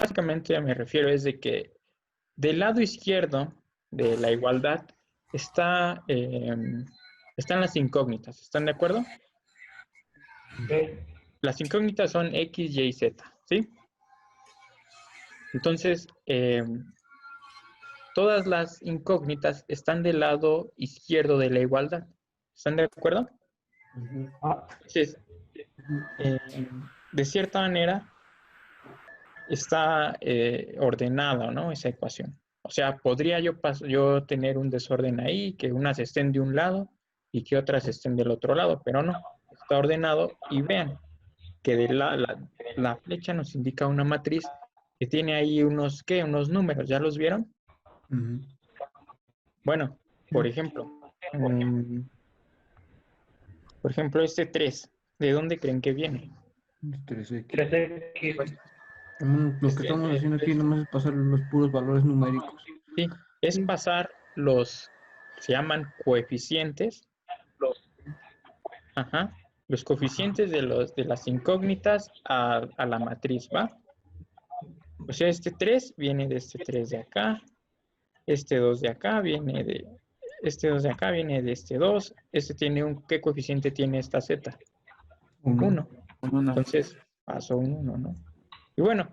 básicamente me refiero es de que del lado izquierdo de la igualdad están las incógnitas. ¿Están de acuerdo? Ok. Las incógnitas son X, Y, Z, ¿sí? Entonces, todas las incógnitas están del lado izquierdo de la igualdad. ¿Están de acuerdo? Ah, Entonces, de cierta manera, está ordenada, ¿no? Esa ecuación. O sea, podría yo tener un desorden ahí, que unas estén de un lado y que otras estén del otro lado, pero no. Está ordenado y vean que la flecha nos indica una matriz que tiene ahí unos, ¿qué? Unos números, ¿ya los vieron? Ujú. Bueno, por ejemplo, mm, este 3, ¿de dónde creen que viene? 3x. 3x. Lo que estamos haciendo aquí nomás es pasar los puros valores numéricos. Sí, es pasar se llaman coeficientes, ajá, los coeficientes de las incógnitas a la matriz, ¿va? O sea, este 3 viene de este 3 de acá, este 2 de acá viene de, este 2 de acá viene de este 2, este tiene ¿qué coeficiente tiene esta Z? 1. Entonces, paso un 1, ¿no? Y bueno,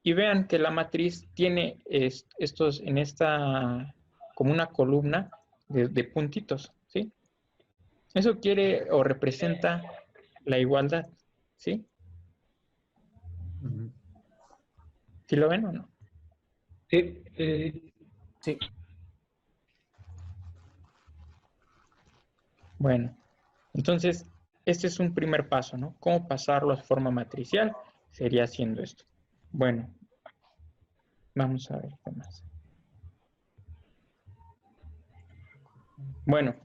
y vean que la matriz tiene en esta, como una columna de puntitos, ¿sí? Eso quiere o representa la igualdad, ¿sí? Ujú. ¿Sí lo ven o no? Sí, sí, sí. Sí. Bueno, entonces, este es un primer paso, ¿no? ¿Cómo pasarlo a forma matricial? Sería haciendo esto. Bueno, vamos a ver qué más. Bueno,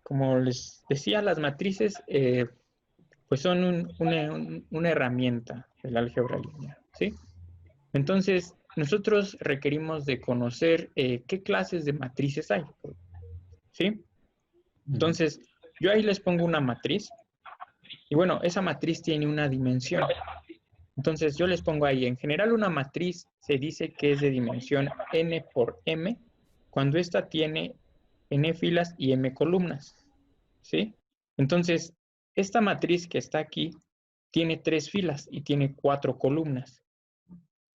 como les decía, las matrices pues son una herramienta del álgebra lineal, ¿sí? Entonces, nosotros requerimos de conocer qué clases de matrices hay, ¿sí? Entonces, yo ahí les pongo una matriz y bueno, esa matriz tiene una dimensión. Entonces, yo les pongo ahí, en general una matriz se dice que es de dimensión n por m cuando ésta tiene n filas y m columnas, ¿sí? Entonces, esta matriz que está aquí tiene 3 filas y tiene 4 columnas.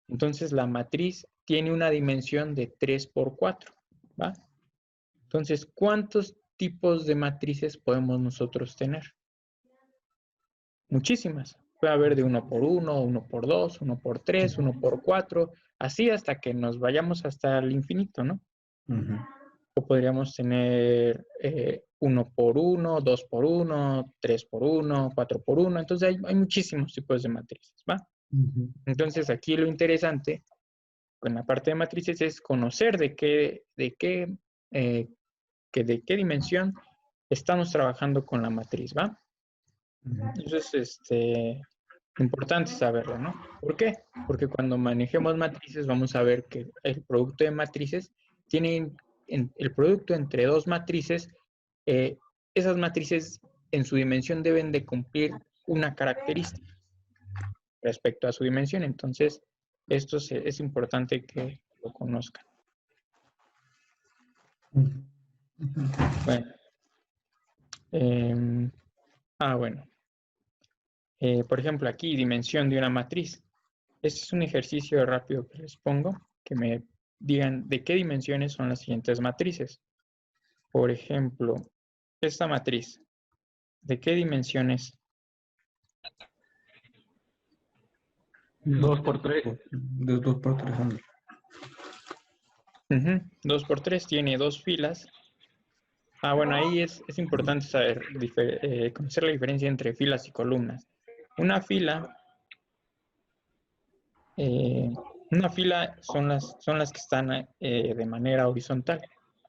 Entonces, la matriz tiene una dimensión de 3 por 4, ¿va? Entonces, ¿cuántos tipos de matrices podemos nosotros tener? Muchísimas. Puede haber de 1 por 1, 1 por 2, 1 por 3, 1 por 4, así hasta que nos vayamos hasta el infinito, ¿no? Ujú. O podríamos tener 1 por 1, 2 por 1, 3 por 1, 4 por 1. Entonces hay muchísimos tipos de matrices, ¿va? Ujú. Entonces aquí lo interesante en la parte de matrices es conocer de qué dimensión estamos trabajando con la matriz, ¿va? Ujú. Entonces, importante saberlo, ¿no? ¿Por qué? Porque cuando manejemos matrices vamos a ver que el producto de matrices tiene el producto entre dos matrices, eh, esas matrices en su dimensión deben de cumplir una característica respecto a su dimensión. Entonces, esto es importante que lo conozcan. Ujú. Bueno, bueno. Por ejemplo, aquí, dimensión de una matriz. Este es un ejercicio rápido que les pongo, que me digan de qué dimensiones son las siguientes matrices. Por ejemplo, esta matriz, ¿de qué dimensiones? 2 por 3. De 2 por 3 años. 2 por 3 tiene dos filas. Bueno, ahí es importante saber, conocer la diferencia entre filas y columnas. Una fila, eh, son las que están de manera horizontal,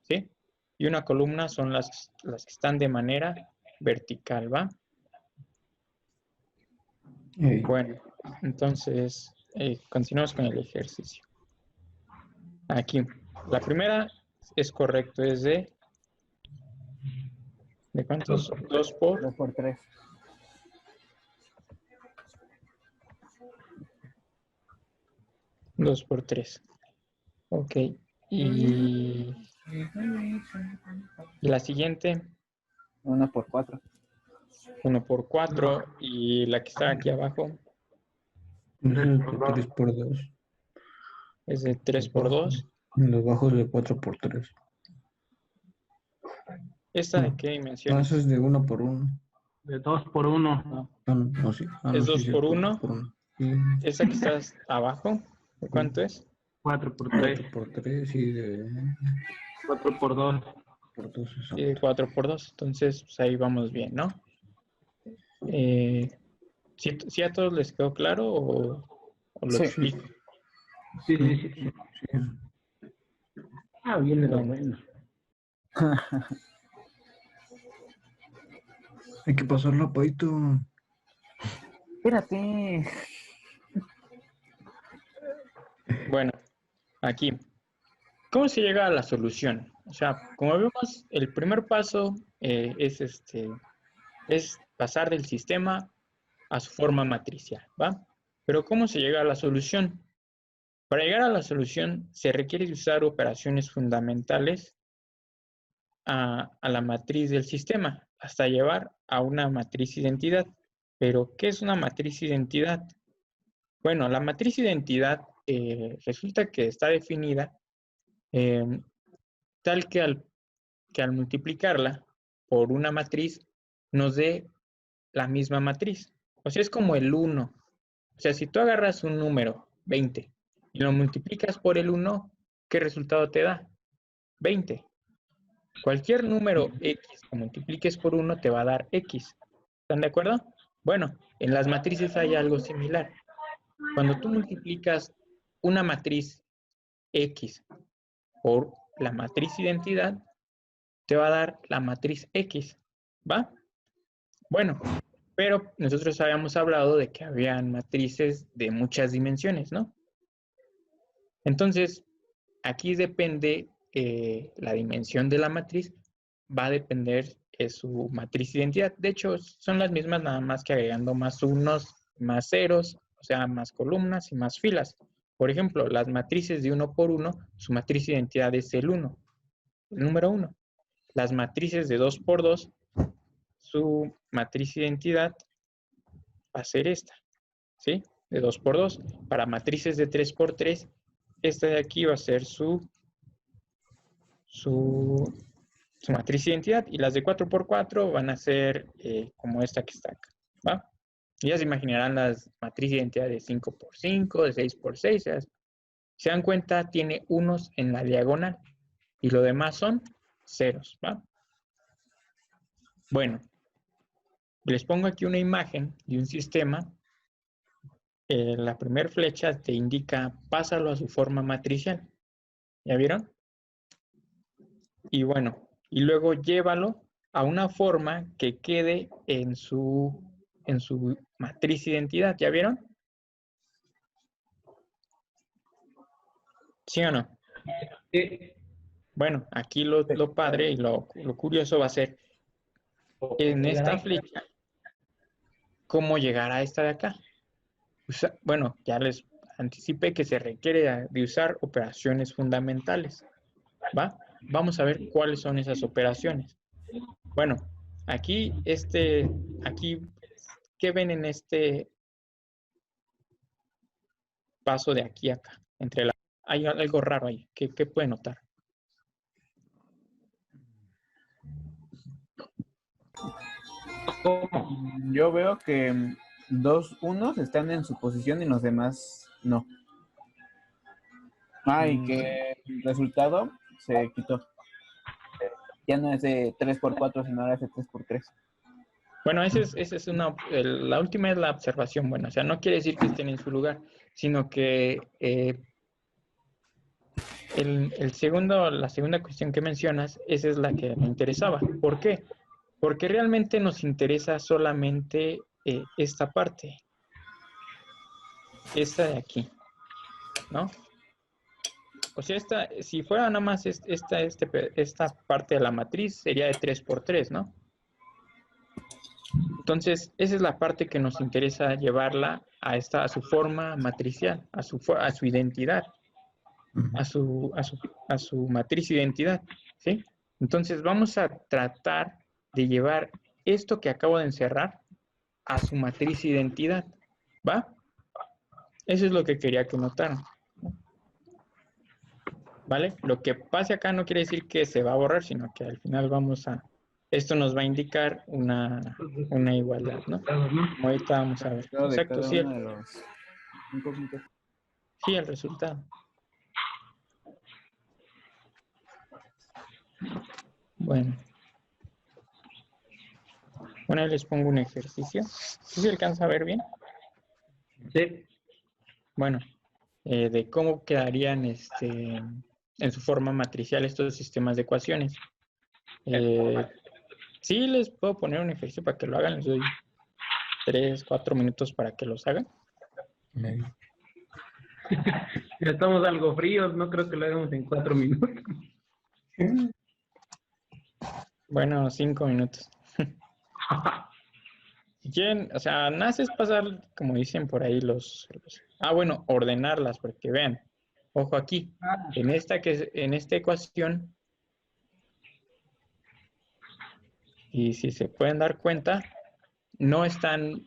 ¿sí? Y una columna son las que están de manera vertical, ¿va? Bueno, entonces continuamos con el ejercicio. Aquí, la primera es correcto, es ¿de cuántos? 2 por 2 por 3. 2 por 3. Ok. Y la siguiente, 1 por 4. 1 por 4. Y la que está aquí abajo Es de 3 por 2. es de 3 por 2. Los bajos de 4 por 3. ¿Esta de qué dimensión Eso es? es de 1 por 1. De 2 por 1. No. No, sí. ¿Es No, 2 sí, por cierto, 1? 2 por 1. Sí. ¿Esa que está abajo? ¿De cuánto es? 4 por 3. 4 por 3 y de 4 por 2. por 2 es Y de 4 por 2. Entonces, pues ahí vamos bien, ¿no? ¿Sí a todos les quedó claro o lo Sí. explico? Sí, sí, sí. Sí. Ah, viene lo Bueno. bueno. Hay que pasarlo a Paito. Espérate. Bueno, aquí. ¿Cómo se llega a la solución? O sea, como vemos, el primer paso es pasar del sistema a su forma matricial, ¿va? Pero ¿cómo se llega a la solución? Para llegar a la solución se requiere usar operaciones fundamentales a la matriz del sistema hasta llevar a una matriz identidad. Pero, ¿qué es una matriz identidad? Bueno, la matriz identidad resulta que está definida tal que al multiplicarla por una matriz nos dé la misma matriz. O sea, es como el 1. O sea, si tú agarras un número, 20, y lo multiplicas por el 1, ¿qué resultado te da? 20. Cualquier número X que multipliques por 1 te va a dar X. ¿Están de acuerdo? Bueno, en las matrices hay algo similar. Cuando tú multiplicas una matriz X por la matriz identidad, te va a dar la matriz X, ¿va? Bueno, pero nosotros habíamos hablado de que habían matrices de muchas dimensiones, ¿no? Entonces, aquí depende la dimensión de la matriz, va a depender su matriz identidad. De hecho, son las mismas, nada más que agregando más unos, más ceros, o sea, más columnas y más filas. Por ejemplo, las matrices de 1 por 1, su matriz identidad es el 1, el número 1. Las matrices de 2 por 2, su matriz identidad va a ser esta, ¿sí? De 2 por 2. Para matrices de 3 por 3, esta de aquí va a ser su matriz identidad, y las de 4 por 4 van a ser como esta que está acá, ¿va? Y ya se imaginarán las matrices de identidad de 5 por 5, de 6 por 6. Se dan cuenta, tiene unos en la diagonal y lo demás son ceros, ¿va? Bueno, les pongo aquí una imagen de un sistema. La primera flecha te indica, pásalo a su forma matricial. ¿Ya vieron? Y bueno, y luego llévalo a una forma que quede en su matriz identidad. ¿Ya vieron? ¿Sí o no? Sí. Bueno, aquí lo padre y lo curioso va a ser en esta flecha, ¿cómo llegar a esta de acá? Bueno, ya les anticipé que se requiere de usar operaciones fundamentales, ¿va? Vamos a ver cuáles son esas operaciones. Bueno, aquí, ¿qué ven en este paso de aquí a acá? Hay algo raro ahí. ¿Qué pueden notar? Yo veo que 2 unos están en su posición y los demás no. Y que el resultado se quitó. Ya no es de 3 por 4, sino ahora es de 3 por 3. Bueno, la última es la observación buena. O sea, no quiere decir que estén en su lugar, sino que la segunda cuestión que mencionas, esa es la que me interesaba. ¿Por qué? Porque realmente nos interesa solamente esta parte. Esta de aquí, ¿no? O sea, si fuera nada más esta parte de la matriz, sería de 3 por 3, ¿no? Entonces, esa es la parte que nos interesa llevarla a su forma matricial, a su identidad, a su matriz identidad, ¿sí? Entonces vamos a tratar de llevar esto que acabo de encerrar a su matriz identidad, ¿va? Eso es lo que quería que notaran, ¿vale? Lo que pase acá no quiere decir que se va a borrar, sino que al final esto nos va a indicar una igualdad, ¿no? Como ahorita vamos a ver. Resultado de Exacto, cada sí, uno de los incógnitos. sí, el resultado. Bueno, ahí les pongo un ejercicio. ¿Sí se alcanza a ver bien? Sí. Bueno, de cómo quedarían en su forma matricial estos sistemas de ecuaciones. Sí, les puedo poner un ejercicio para que lo hagan. Les doy 3, 4 minutos para que los hagan. Ya estamos algo fríos, no creo que lo hagamos en 4 minutos. Bueno, 5 minutos. Si quieren, o sea, nace es pasar, como dicen por ahí bueno, ordenarlas, porque vean, ojo aquí, en esta ecuación, y si se pueden dar cuenta, no están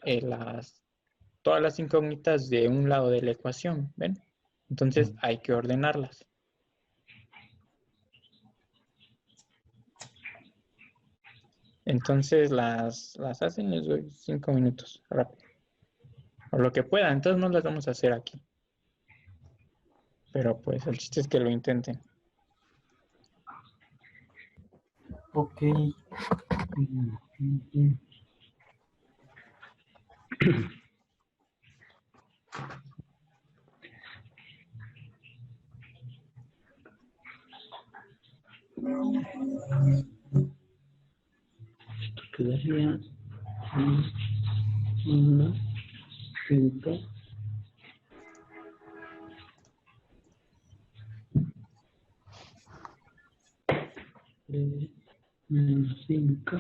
todas las incógnitas de un lado de la ecuación, ¿ven? Entonces hay que ordenarlas. Entonces las hacen, les doy 5 minutos, rápido. O lo que puedan, entonces no las vamos a hacer aquí. Pero pues el chiste es que lo intenten. Ok. Quedaría 1, 5. Menos 5.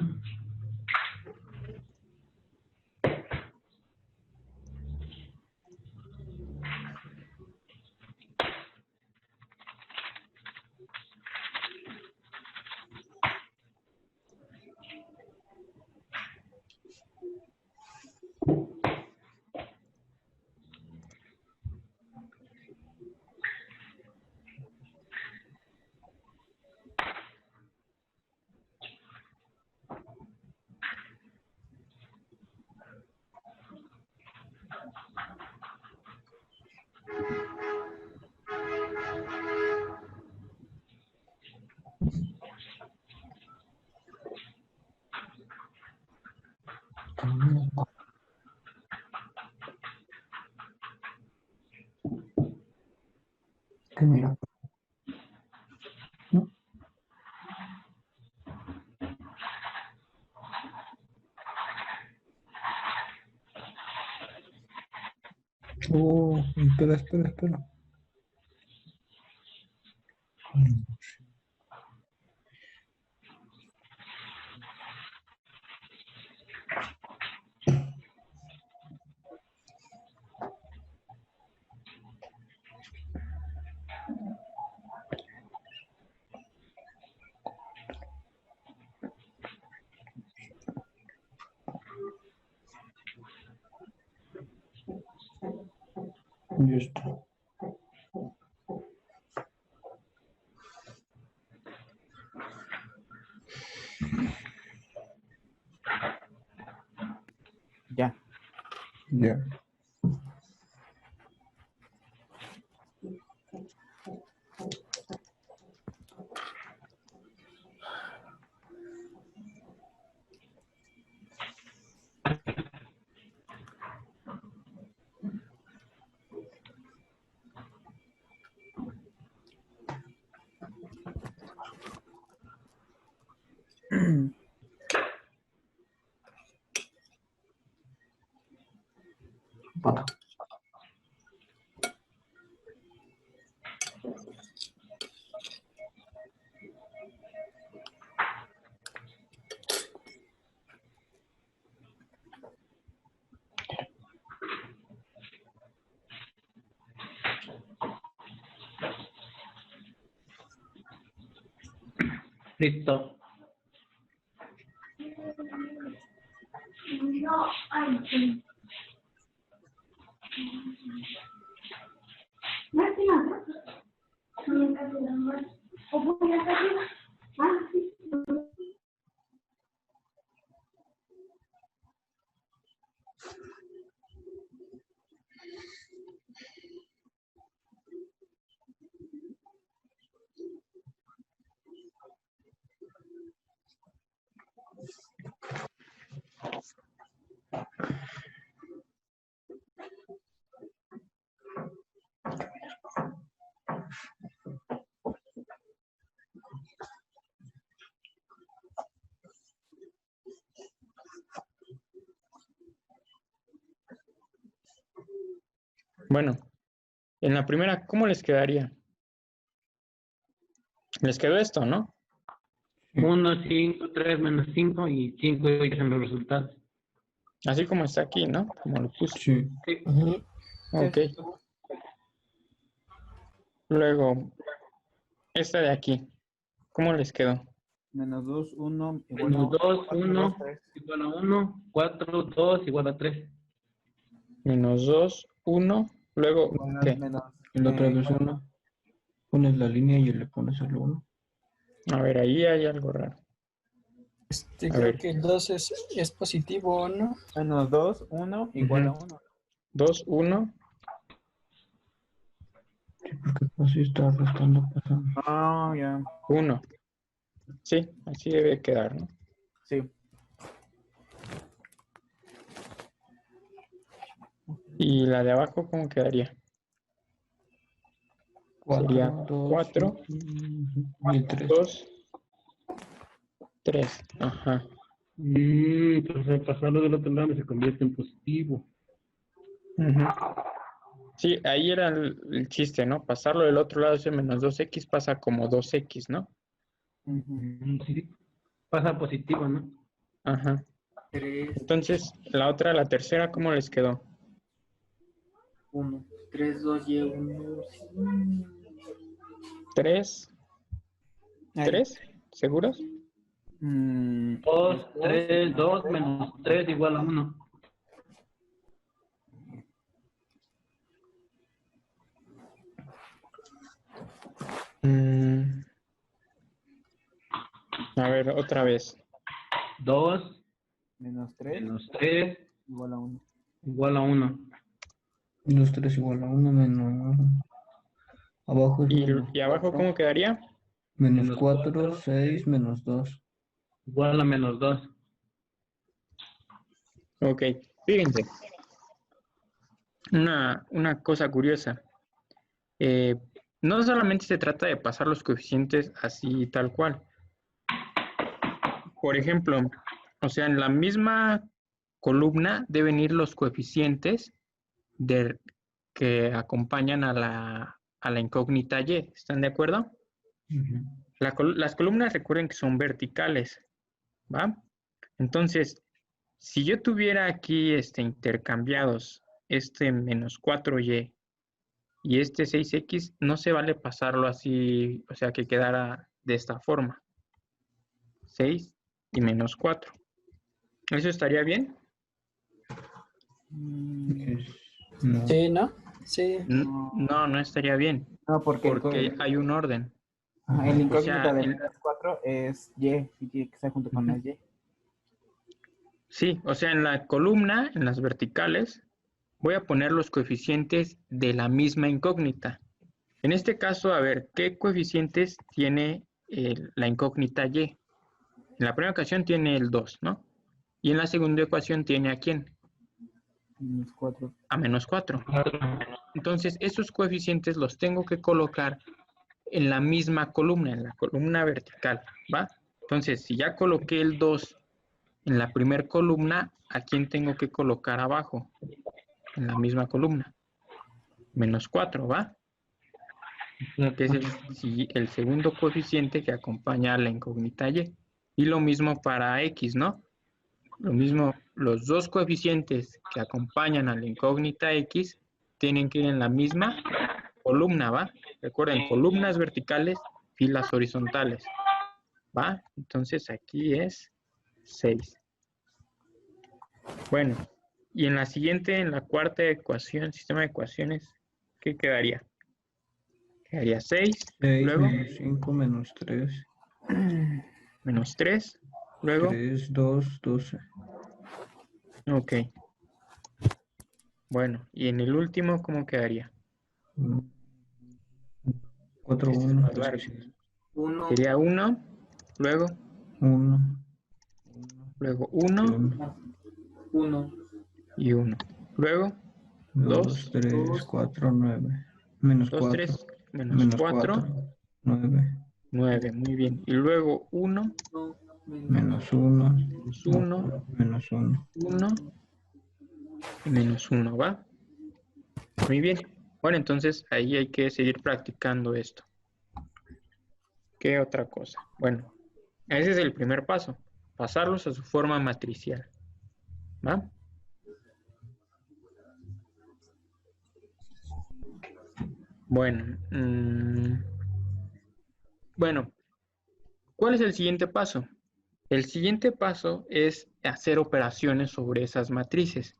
Que mira. ¿No? Oh, espera. Ya está. Ya. Ya. Pata. Listo. Bueno, en la primera, ¿cómo les quedaría? Les quedó esto, ¿no? 1, 5, 3 menos 5 y 5 en los resultados. Así como está aquí, ¿no? Como lo puse. Sí. Sí. Ujú. Ok. Luego, esta de aquí, ¿cómo les quedó? Menos 2, 1, igual Menos a 2, 4, 1 2, 3. igual a 1, 4, 2 igual a 3. Menos 2, 1, luego, ¿qué? Menos, Y la otra vez igual a una. Pones la línea y le pones el 1. A ver, ahí hay algo raro. A Creo ver. que el 2 es positivo, ¿no? menos 2, 1, igual a 1. 2, 1, Sí, porque así está restando pasando. Ah, ya. 1. Sí, así debe quedar, ¿no? Sí. Y la de abajo, ¿cómo quedaría? Sería 4, y el 3. 2, 3. Ajá. Entonces pasarlo del otro lado se convierte en positivo. Ujú. Sí, ahí era el chiste, ¿no? Pasarlo del otro lado, ese menos 2x pasa como 2x, ¿no? Sí. Pasa a positivo, ¿no? Ajá. 3, Entonces, la tercera, ¿cómo les quedó? 1. 3, 2 y 1. 3, Ahí. 3, ¿seguros? 2, 3, 2 menos 3 igual a 1. A ver, otra vez. 2 Menos 3, menos 3 igual a 1. igual a 1. Los 3 igual a 1 menos. Abajo es ¿Y abajo cómo quedaría? menos menos 4, 4. 6, menos 2. Igual a menos 2. Ok, fíjense. Una cosa curiosa. No solamente se trata de pasar los coeficientes así tal cual. Por ejemplo, o sea, en la misma columna deben ir los coeficientes que acompañan a la incógnita y. ¿Están de acuerdo? Las columnas recuerden que son verticales, ¿va? Entonces, si yo tuviera aquí intercambiados este menos 4y y este 6x, no se vale pasarlo así, o sea, que quedara de esta forma. 6 y menos 4. ¿Eso estaría bien? No. Sí, ¿no? Sí. No, no estaría bien, No, porque hay un orden. el incógnita O sea, de menos 4 es Y y tiene que estar junto con las Y. sí, o sea, en la columna, en las verticales, voy a poner los coeficientes de la misma incógnita. En este caso, a ver, ¿qué coeficientes tiene la incógnita y? En la primera ocasión tiene el 2, ¿no? Y en la segunda ecuación tiene ¿a quién? Menos 4. A menos 4. Entonces, esos coeficientes los tengo que colocar en la misma columna, en la columna vertical, ¿va? Entonces, si ya coloqué el 2 en la primera columna, ¿a quién tengo que colocar abajo? En la misma columna. Menos 4, ¿va? Que es el segundo coeficiente que acompaña a la incógnita y. Y lo mismo para x, ¿no? Lo mismo, los dos coeficientes que acompañan a la incógnita x tienen que ir en la misma columna, ¿va? Recuerden, columnas verticales, filas horizontales. ¿va? Entonces aquí es 6. Bueno, y en la siguiente, en la cuarta ecuación, sistema de ecuaciones, ¿qué quedaría? Quedaría 6, 6 luego menos 5 menos 3. menos 3, luego, 3, 2, 12. ok. Bueno, y en el último, ¿cómo quedaría? 4, Este es 1. más largo. 1, Sería 1, luego 1. 1 1, y 1. Luego 2, 2, 3, 4, 9. Menos 2, 4. 3, menos Menos 4, 4. 9. 9, muy bien. Y luego 1, Menos 1. menos 1, Menos 1. 1 y menos 1, ¿va? Muy bien. Bueno, entonces ahí hay que seguir practicando esto. ¿Qué otra cosa? Bueno, ese es el primer paso. Pasarlos a su forma matricial. ¿Va? Bueno, bueno, ¿cuál es el siguiente paso? El siguiente paso es hacer operaciones sobre esas matrices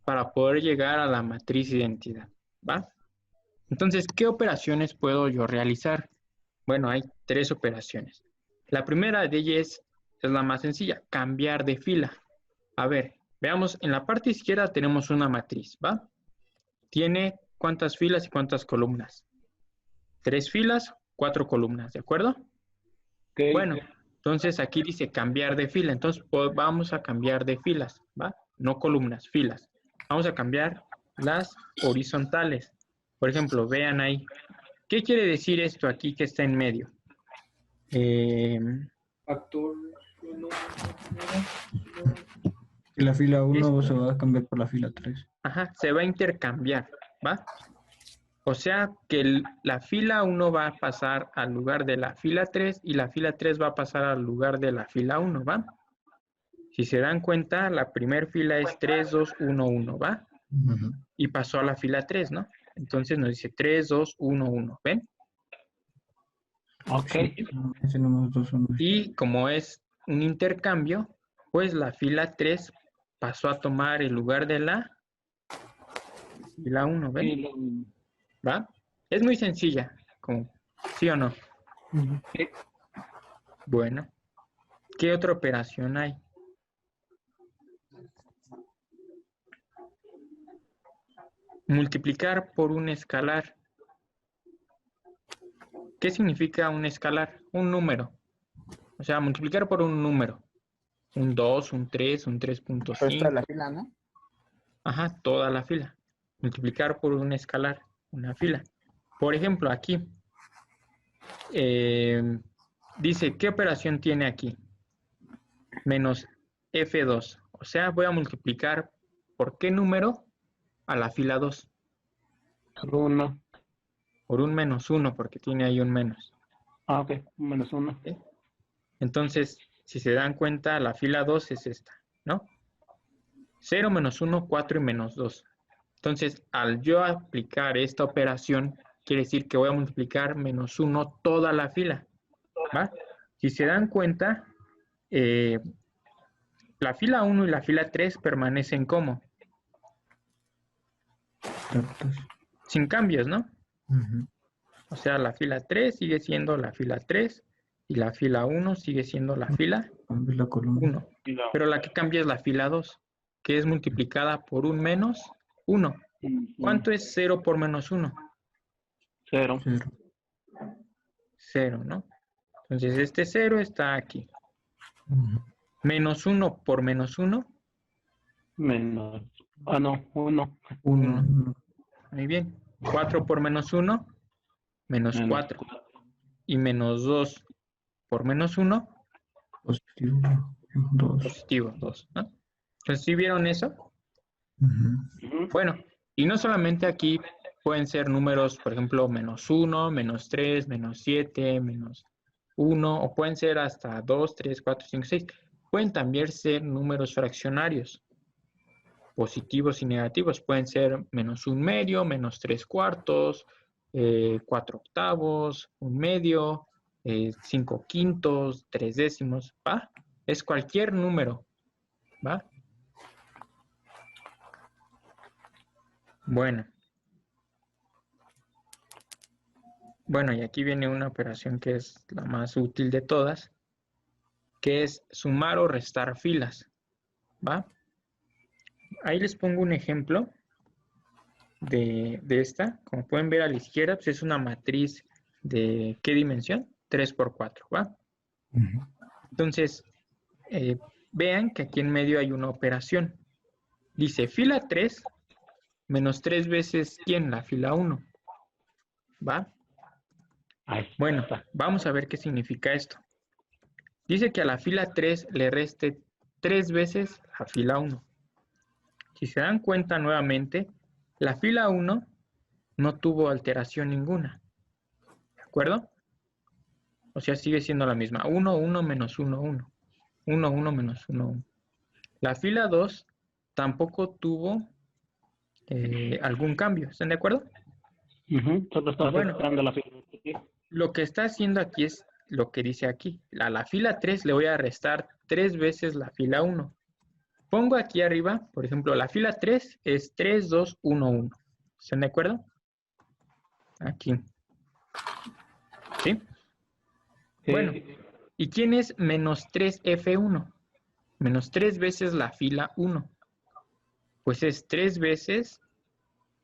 para poder llegar a la matriz identidad, ¿va? Entonces, ¿qué operaciones puedo yo realizar? Bueno, hay 3 operaciones. La primera de ellas es la más sencilla, cambiar de fila. A ver, veamos, en la parte izquierda tenemos una matriz, ¿va? Tiene ¿cuántas filas y cuántas columnas? 3 filas, 4 columnas, ¿de acuerdo? Ok. Bueno, entonces aquí dice cambiar de fila. Entonces vamos a cambiar de filas, ¿va? No columnas, filas. Vamos a cambiar las horizontales. Por ejemplo, vean ahí. ¿Qué quiere decir esto aquí que está en medio? factor, Y la fila 1 Esto. se va a cambiar por la fila 3. Ajá, se va a intercambiar, ¿va? O sea que la fila 1 va a pasar al lugar de la fila 3 y la fila 3 va a pasar al lugar de la fila 1, ¿va? Si se dan cuenta, la primera fila es 3, 2, 1, 1, ¿va? Y pasó a la fila 3, ¿no? Entonces nos dice 3, 2, 1, 1, ¿ven? Ok. Ese número 2, 1. Y como es un intercambio, pues la fila 3 pasó a tomar el lugar de la fila 1, ¿ven? ¿Va? Es muy sencilla, como, ¿sí o no? Sí. Bueno, ¿qué otra operación hay? Multiplicar por un escalar. ¿Qué significa un escalar? Un número. O sea, multiplicar por un número. Un 2, un 3, un Pero esta es 3.5. la fila, ¿no? Ajá, toda la fila. Multiplicar por un escalar, una fila. Por ejemplo, aquí dice, ¿qué operación tiene aquí? Menos F2. O sea, voy a multiplicar por qué número a la fila 2. Por 1. Por un menos 1, porque tiene ahí un menos. Ah, ok. Menos 1. ¿Sí? Entonces, si se dan cuenta, la fila 2 es esta, ¿no? 0, menos 1, 4 y menos 2. Entonces, al yo aplicar esta operación, quiere decir que voy a multiplicar menos 1 toda la fila, ¿va? Si se dan cuenta, la fila 1 y la fila 3 permanecen como sin cambios, ¿no? O sea, la fila 3 sigue siendo la fila 3 y la fila 1 sigue siendo la fila Cambia la columna. 1. Pero la que cambia es la fila 2, que es multiplicada por un menos 1. ¿Cuánto es 0 por menos 1? 0. 0. 0, ¿no? Entonces este 0 está aquí. Menos 1 por menos 1. Menos. Ah, no. 1. 1. Muy bien. 4 por menos 1. Menos 4. Y menos 2 por menos 1. Positivo. 2. Positivo, 2, ¿no? Entonces, ¿sí vieron eso? Ujú. Bueno, y no solamente aquí pueden ser números, por ejemplo, menos 1, menos 3, menos 7, menos 1, o pueden ser hasta 2, 3, 4, 5, 6. Pueden también ser números fraccionarios, positivos y negativos. Pueden ser menos 1/2, menos 3/4, 4/8, 1/2, 5 quintos, 3 décimos, ¿va? Es cualquier número, ¿va? Bueno. Bueno, y aquí viene una operación que es la más útil de todas, que es sumar o restar filas, ¿va? Ahí les pongo un ejemplo de esta. Como pueden ver a la izquierda, pues es una matriz de ¿qué dimensión? 3 por 4, ¿va? Entonces, vean que aquí en medio hay una operación. Dice fila 3 menos 3 veces, ¿quién? La fila 1, ¿va? Bueno, vamos a ver qué significa esto. Dice que a la fila 3 le reste 3 veces la fila 1. Si se dan cuenta nuevamente, la fila 1 no tuvo alteración ninguna. ¿De acuerdo? O sea, sigue siendo la misma. 1, 1, menos 1, 1. 1, 1, menos 1, 1. La fila 2 tampoco tuvo algún cambio. ¿Están de acuerdo? Solo está afectando la fila. Lo que está haciendo aquí es lo que dice aquí. A la fila 3 le voy a restar 3 veces la fila 1. Pongo aquí arriba, por ejemplo, la fila 3 es 3, 2, 1, 1. ¿Están de acuerdo? Aquí. ¿Sí? Bueno, ¿y quién es menos 3F1? Menos 3 veces la fila 1. Pues es 3 veces,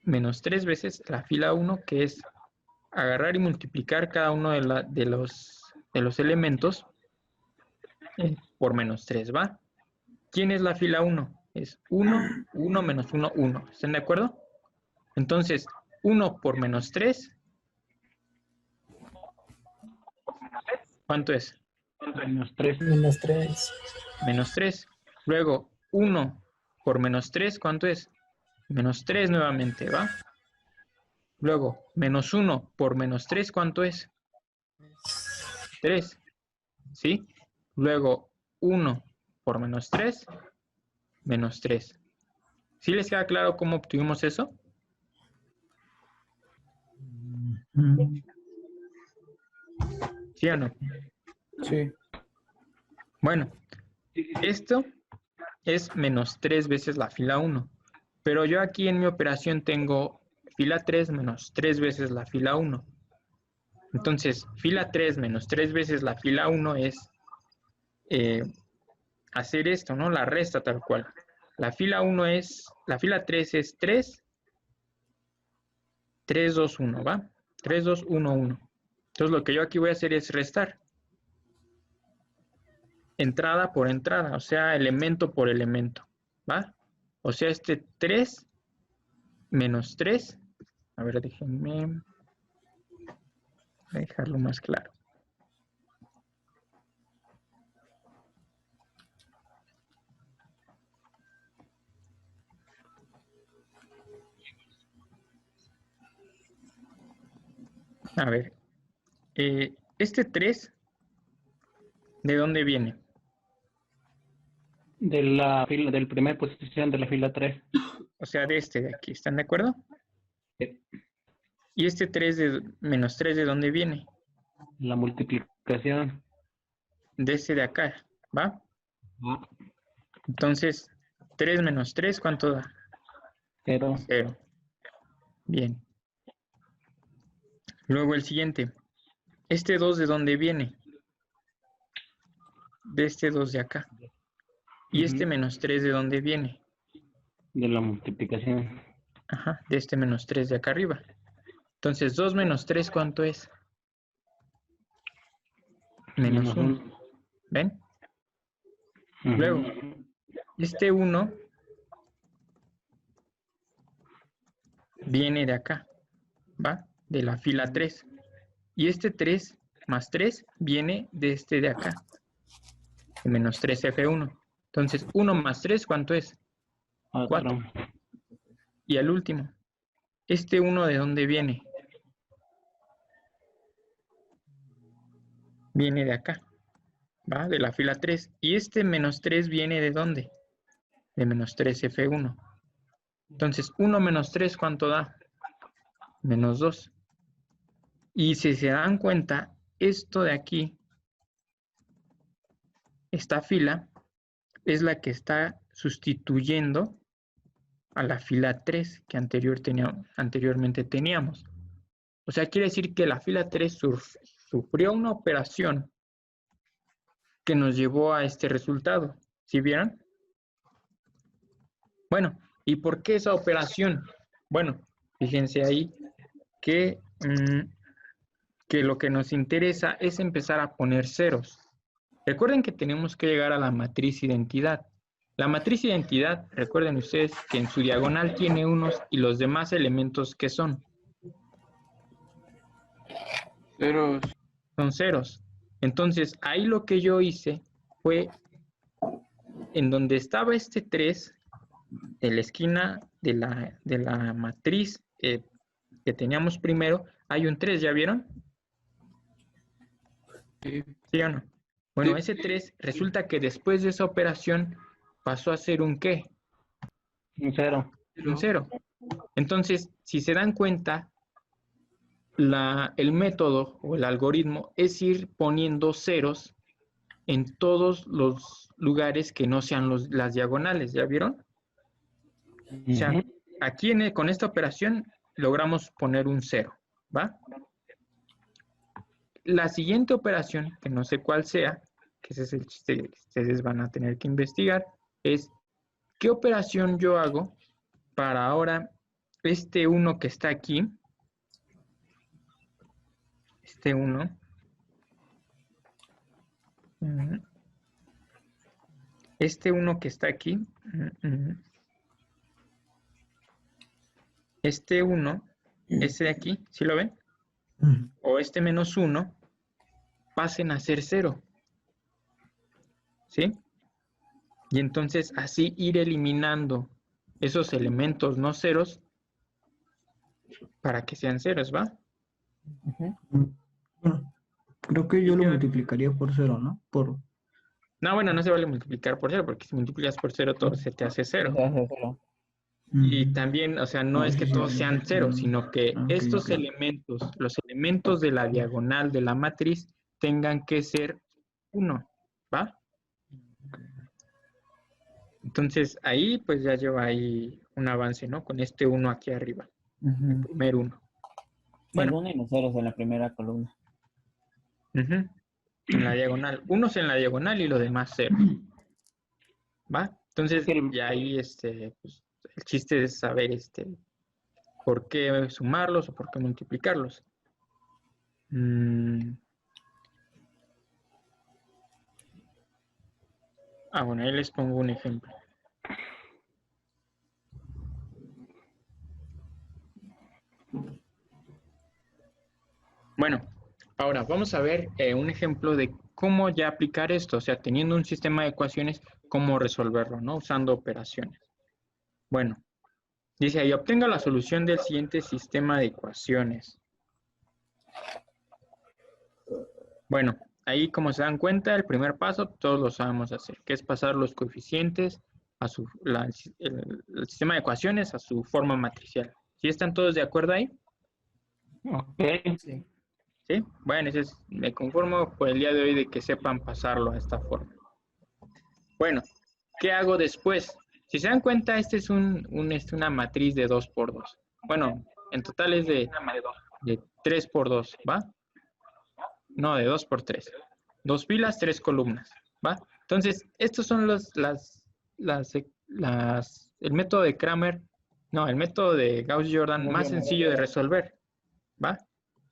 menos 3 veces la fila 1, que es agarrar y multiplicar cada uno de los elementos por menos 3, ¿va? ¿Quién es la fila 1? Es 1, 1, menos 1, 1. ¿Están de acuerdo? Entonces, 1 por menos 3, ¿cuánto es? Menos 3. Menos 3. Menos 3. Luego, 1 por menos 3, ¿cuánto es? Menos 3 nuevamente, ¿va? Luego, menos 1 por menos 3, ¿cuánto es? 3, ¿sí? Luego, 1 por menos 3, menos 3. ¿Sí les queda claro cómo obtuvimos eso? ¿Sí o no? Sí. Bueno, esto es menos 3 veces la fila 1. Pero yo aquí en mi operación tengo fila 3 menos 3 veces la fila 1. Entonces, fila 3 menos 3 veces la fila 1 es hacer esto, ¿no? La resta tal cual. La fila 3 es 3, 3, 2, 1, ¿va? 3, 2, 1, 1. Entonces, lo que yo aquí voy a hacer es restar. Entrada por entrada, o sea, elemento por elemento, ¿va? O sea, este 3 menos 3. A ver, déjenme dejarlo más claro. A ver, este 3, ¿de dónde viene? De la fila, del primer posición de la fila 3. O sea, de este de aquí, ¿están de acuerdo? ¿Y este 3 menos 3 de dónde viene? La multiplicación. De este de acá, ¿va? Entonces, 3 menos 3, ¿cuánto da? 0. 0. Bien. Luego el siguiente. ¿Este 2 de dónde viene? De este 2 de acá. ¿Y este menos 3 de dónde viene? De la multiplicación. Ajá, de este menos 3 de acá arriba. Entonces, 2 menos 3, ¿cuánto es? Menos 1. ¿Ven? Luego, este 1 viene de acá, ¿va? De la fila 3. Y este 3 más 3 viene de este de acá. De menos 3F1. Entonces, 1 más 3, ¿cuánto es? 4. Y al último, ¿este 1 de dónde viene? Viene de acá, ¿va? De la fila 3. ¿Y este menos 3 viene de dónde? De menos 3F1. Entonces, 1 menos 3, ¿cuánto da? Menos 2. Y si se dan cuenta, esto de aquí, esta fila, es la que está sustituyendo a la fila 3 que anteriormente teníamos. O sea, quiere decir que la fila 3 sufrió una operación que nos llevó a este resultado. ¿Sí vieron? Bueno, ¿y por qué esa operación? Bueno, fíjense ahí que lo que nos interesa es empezar a poner ceros. Recuerden que tenemos que llegar a la matriz identidad. La matriz identidad, recuerden ustedes que en su diagonal tiene unos y los demás elementos que son. Ceros. Son ceros. Entonces, ahí lo que yo hice fue, en donde estaba este 3, en la esquina de la matriz que teníamos primero, hay un 3, ¿ya vieron? Sí. ¿Sí o no? Bueno, Sí. ese 3 resulta que después de esa operación pasó a ser un ¿qué? Un cero. Un 0. Entonces, si se dan cuenta, el método o el algoritmo es ir poniendo ceros en todos los lugares que no sean las diagonales, ¿ya vieron? O sea, aquí con esta operación logramos poner un 0, ¿va? La siguiente operación, que no sé cuál sea, que ese es el chiste que ustedes van a tener que investigar, es ¿qué operación yo hago para ahora este 1 que está aquí? Este 1. Este 1 que está aquí. Este 1, ese de aquí, ¿sí lo ven? O este menos 1, pasen a ser 0. ¿Sí? Y entonces así ir eliminando esos elementos no ceros para que sean ceros, ¿va? Bueno, creo que yo lo multiplicaría por 0, ¿no? No, bueno, no se vale multiplicar por 0, porque si multiplicas por 0 todo se te hace 0. Se hace cero. Y también, o sea, no es que todos sean 0, sino que estos elementos, los elementos de la diagonal de la matriz, tengan que ser 1, ¿va? Entonces, ahí pues ya lleva ahí un avance, ¿no? Con este 1 aquí arriba, el primer 1. El Bueno. 1 y los ceros en la primera columna. En la diagonal. Unos en la diagonal y los demás 0. ¿Va? Entonces, ya ahí pues, el chiste es saber por qué sumarlos o por qué multiplicarlos. Bueno, ahí les pongo un ejemplo. Bueno, ahora vamos a ver un ejemplo de cómo ya aplicar esto, o sea, teniendo un sistema de ecuaciones, cómo resolverlo, ¿no? Usando operaciones. Bueno, dice ahí, obtenga la solución del siguiente sistema de ecuaciones. Bueno, ahí como se dan cuenta, el primer paso todos lo sabemos hacer, que es pasar los coeficientes a el sistema de ecuaciones a su forma matricial. ¿Sí están todos de acuerdo ahí? Ok. Sí. ¿Sí? Bueno, me conformo por el día de hoy de que sepan pasarlo a esta forma. Bueno, ¿qué hago después? Si se dan cuenta, este es una matriz de 2 por 2. Bueno, en total es de 3 por 2, ¿va? No, de 2 por 3. 2 filas, 3 columnas, ¿va? Entonces, estos son el método de Cramer, no, el método de Gauss-Jordan más sencillo de resolver, ¿va?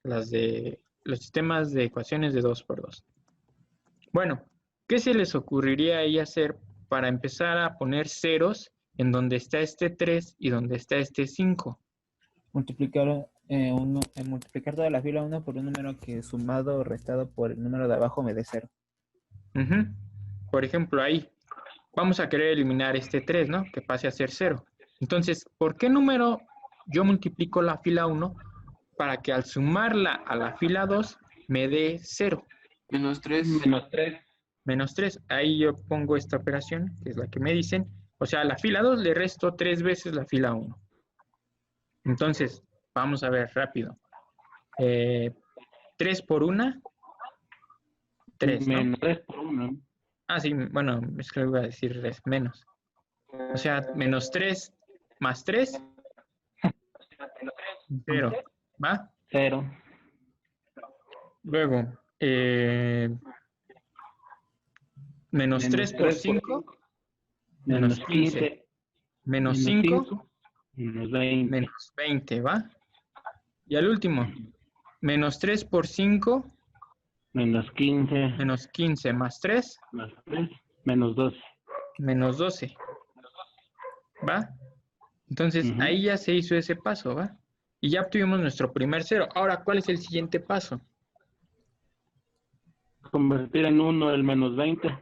Los sistemas de ecuaciones de 2 por 2. Bueno, ¿qué se les ocurriría ahí hacer para empezar a poner ceros en donde está este 3 y donde está este 5? Multiplicar toda la fila 1 por un número que sumado o restado por el número de abajo me dé 0. Por ejemplo, ahí vamos a querer eliminar este 3, ¿no? Que pase a ser 0. Entonces, ¿por qué número yo multiplico la fila 1 para que al sumarla a la fila 2 me dé 0? Menos 3. Menos 3. Menos 3. Ahí yo pongo esta operación, que es la que me dicen. O sea, a la fila 2 le resto 3 veces la fila 1. Entonces, vamos a ver rápido. 3 por 1, 3, ¿no? Menos 3 por 1. Ah, sí, bueno, es que iba a decir menos. O sea, menos 3 más 3, 0. ¿Va? 0. Luego, menos 3 por 5, menos 15. Menos 5, Menos 20. menos 20, ¿va? Y al último, menos 3 por 5, Menos 15. menos 15 más 3, Más 3. Menos 12. menos 12, ¿va? Entonces, Ujú. ahí ya se hizo ese paso, ¿va? Y ya obtuvimos nuestro primer 0. Ahora, ¿cuál es el siguiente paso? Convertir en 1 el menos 20.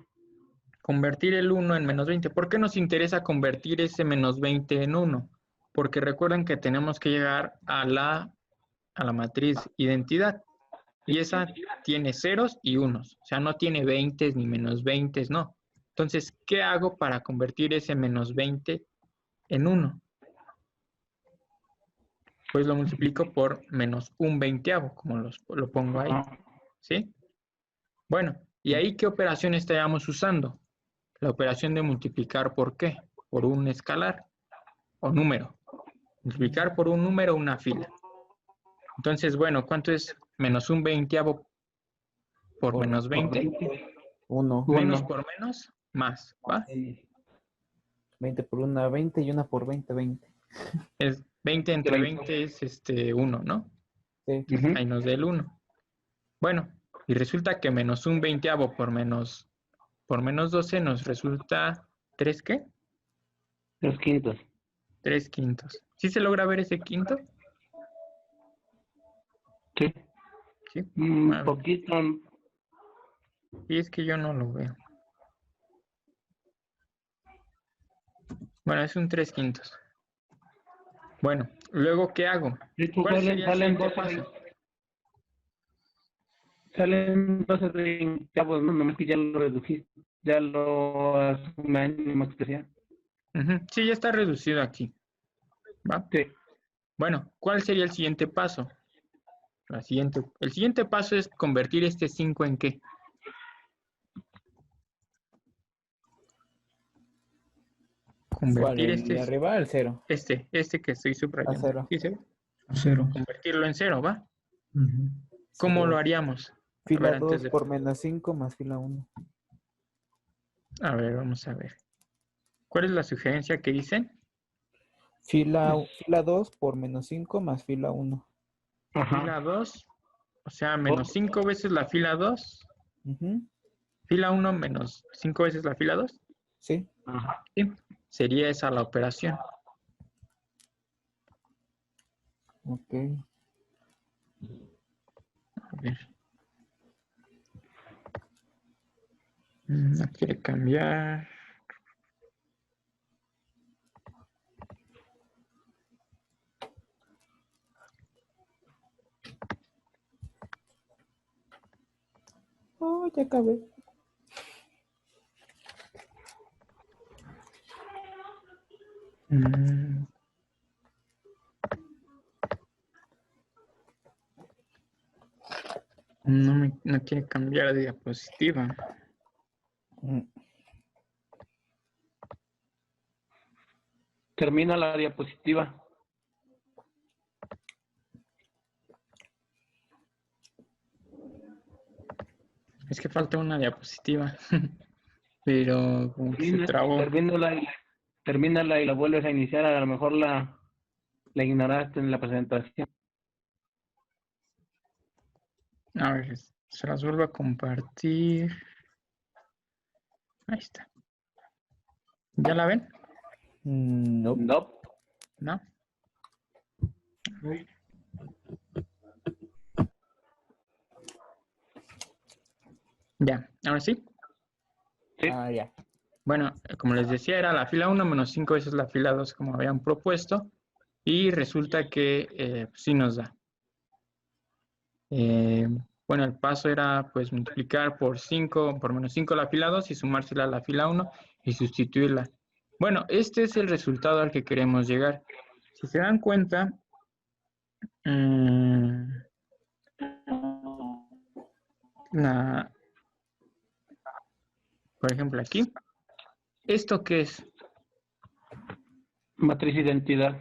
Convertir el 1 en menos 20. ¿Por qué nos interesa convertir ese menos 20 en 1? Porque recuerden que tenemos que llegar a la matriz identidad. Y esa tiene ceros y unos. O sea, no tiene 20 ni menos 20, no. Entonces, ¿qué hago para convertir ese menos 20 en 1? Pues lo multiplico por menos un veinteavo, como lo pongo ahí. Ajá. ¿Sí? Bueno, ¿y ahí qué operación estaríamos usando? La operación de multiplicar por ¿qué? Por un escalar o número. Multiplicar por un número una fila. Entonces, bueno, ¿cuánto es menos un veinteavo por menos 20? 1. Menos Uno. por menos, más, ¿va? 20 por 1, 20 y 1 por 20, 20. Es 20 entre 20. 20 es 1, ¿no? Sí. Ujú. Ahí nos da el 1. Bueno, y resulta que menos un veinteavo por menos 12 nos resulta 3, ¿qué? 3 quintos. 3 quintos. ¿Sí se logra ver ese quinto? Sí. Sí. Un A ver. poquito. Y es que yo no lo veo. Bueno, es un 3 quintos. Bueno, luego, ¿qué hago? De hecho, ¿Cuál sería el salen siguiente 12. paso? Salen 12 veinteavos, no, nomás que ya lo redují. Ya lo asume en misma expresión. Ujú. Sí, ya está reducido aquí. ¿Va? Sí. Bueno, ¿cuál sería el siguiente paso? El siguiente paso es convertir este 5 en ¿qué? ¿Cuál? Convertir ¿El de arriba el 0? este que estoy A subrayando. 0. ¿Sí se ve? 0. Convertirlo en 0, ¿va? Ujú. ¿Cómo lo haríamos? A Fila ver, antes 2 de... por menos 5 más fila 1. A ver, vamos a ver. ¿Cuál es la sugerencia que dicen? Fila 2 por menos 5 más fila 1. Ajá. Fila 2, o sea, menos 5 veces la fila 2. Fila 1 menos 5 veces la fila 2. Sí. Ajá. Sí, sería esa la operación. Ok. A ver. No quiere cambiar. Oh, ya acabé. No quiere cambiar de diapositiva. Termina la diapositiva. Es que falta una diapositiva. Pero como que se trabó. Termínala y la vuelves a iniciar. A lo mejor la ignoraste en la presentación. A ver, se las vuelvo a compartir. Ahí está. ¿Ya la ven? No. No. ¿No? A ver. Ya, ahora sí. Sí. Ah, ya. Bueno, como les decía, era la fila 1 menos 5 veces la fila 2 como habían propuesto. Y resulta que sí nos da. Bueno, el paso era pues multiplicar por menos 5 la fila 2 y sumársela a la fila 1 y sustituirla. Bueno, este es el resultado al que queremos llegar. Si se dan cuenta, Por ejemplo, aquí. ¿Esto qué es? Matriz identidad.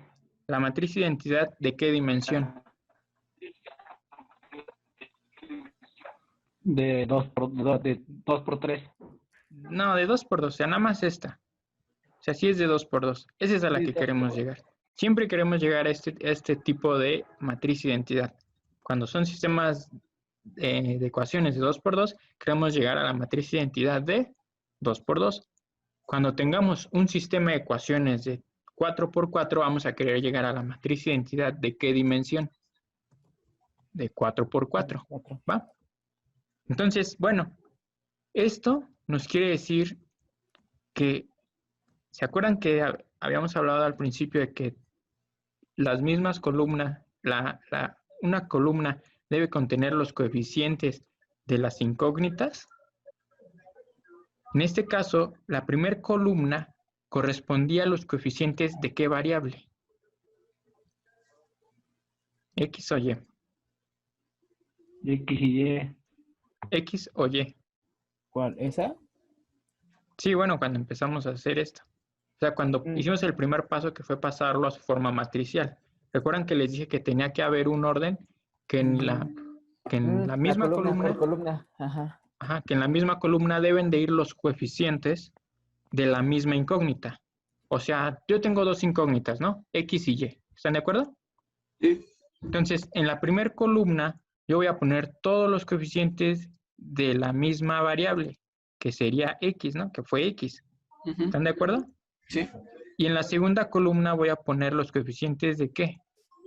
La matriz identidad, ¿de qué dimensión? De 2 por 3. No, de 2 por 2, o sea, nada más esta. O sea, sí es de 2 por 2. Esa es a la Sí, que 2 queremos por 2. llegar. Siempre queremos llegar a este tipo de matriz identidad. Cuando son sistemas de ecuaciones de 2 por 2, queremos llegar a la matriz identidad de 2 por 2. Cuando tengamos un sistema de ecuaciones de 4 por 4, vamos a querer llegar a la matriz identidad de qué dimensión? De 4 por 4, ¿va? Entonces, bueno, esto nos quiere decir que, ¿se acuerdan que habíamos hablado al principio de que las mismas columnas, una columna debe contener los coeficientes de las incógnitas? En este caso, la primera columna correspondía a los coeficientes de qué variable? X o Y. X y Y. X o Y. ¿Cuál? ¿Esa? Sí, bueno, cuando empezamos a hacer esto. O sea, cuando hicimos el primer paso que fue pasarlo a su forma matricial. ¿Recuerdan que les dije que tenía que haber un orden que en la misma columna, por columna. Ajá. que en la misma columna deben de ir los coeficientes de la misma incógnita? O sea, yo tengo dos incógnitas, ¿no? X y Y. ¿Están de acuerdo? Sí. Entonces, en la primera columna yo voy a poner todos los coeficientes de la misma variable, que sería X, ¿no? Que fue X. Ujú. ¿Están de acuerdo? Sí. Y en la segunda columna voy a poner los coeficientes de ¿qué?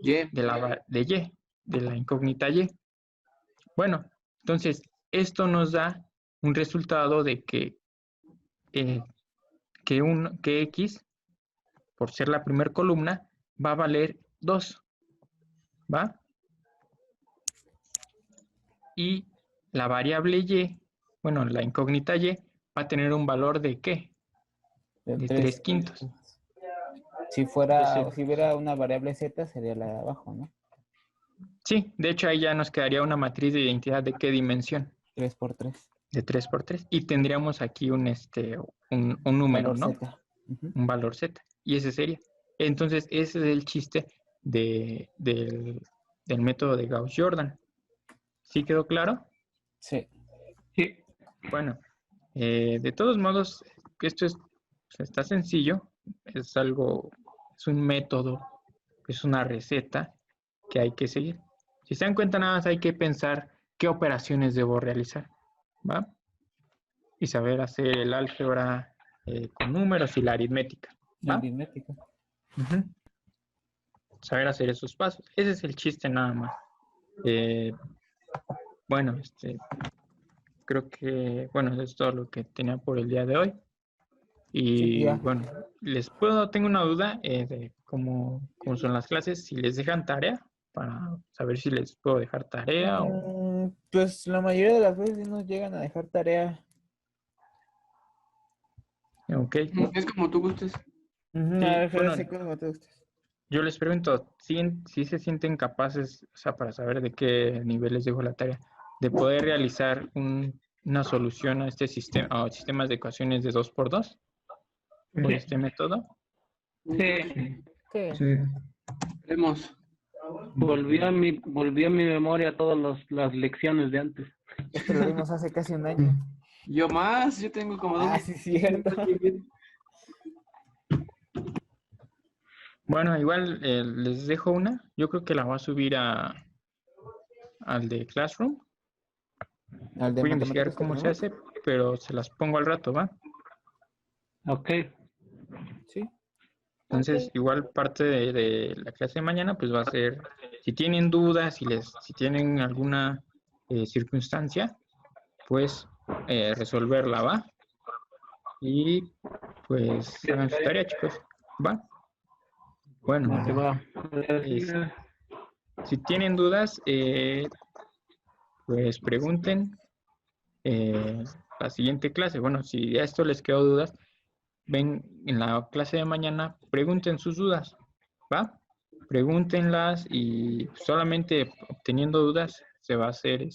Y. De Y, de la incógnita Y. Bueno, entonces, esto nos da un resultado de que X, por ser la primera columna, va a valer 2. ¿Va? Y la variable Y, bueno, la incógnita Y, va a tener un valor de ¿qué? De 3 quintos. Si hubiera una variable Z, sería la de abajo, ¿no? Sí, de hecho ahí ya nos quedaría una matriz de identidad de qué dimensión. 3 por 3. De 3 por 3. Y tendríamos aquí un número, Valor ¿no? Z. Ujú. Un valor Z. Y ese sería. Entonces, ese es el chiste del método de Gauss-Jordan. ¿Sí quedó claro? Sí. Sí. Bueno, de todos modos, esto está sencillo. Es un método, es una receta que hay que seguir. Si se dan cuenta, nada más hay que pensar qué operaciones debo realizar, ¿va? Y saber hacer el álgebra con números y la aritmética, La ¿va? aritmética. Ujú. Saber hacer esos pasos. Ese es el chiste nada más. Bueno, creo que, bueno, eso es todo lo que tenía por el día de hoy. Y Sí, ya. bueno, tengo una duda de cómo son las clases, si les dejan tarea, para saber si les puedo dejar tarea o... Pues la mayoría de las veces nos llegan a dejar tarea. Ok. Es como tú gustes. Ujú, Sí, a ver, bueno, sí, como te gustes. yo les pregunto, si se sienten capaces, o sea, para saber de qué nivel les dejo la tarea, de poder realizar una solución a este sistema, a sistemas de ecuaciones de 2 por 2 por este método. Sí. Sí. Sí. Vemos. Volví a mi memoria todas las lecciones de antes. Esto lo vimos hace casi un año. Yo más, yo tengo como dos. Ah, sí, cierto. Bueno, igual les dejo una. Yo creo que la voy a subir al de Classroom. Al de Voy a investigar matemáticas que cómo se tenemos. hace, pero se las pongo al rato, ¿va? Ok. Sí. Entonces, igual parte de la clase de mañana, pues va a ser, si tienen dudas, si tienen alguna circunstancia, pues resolverla, ¿va? Y pues hagan su tarea, chicos, ¿va? Bueno, No te va. si tienen dudas, pues pregunten la siguiente clase. Bueno, si a esto les quedó dudas, ven en la clase de mañana, pregunten sus dudas, ¿va? Pregúntenlas y solamente obteniendo dudas se va a hacer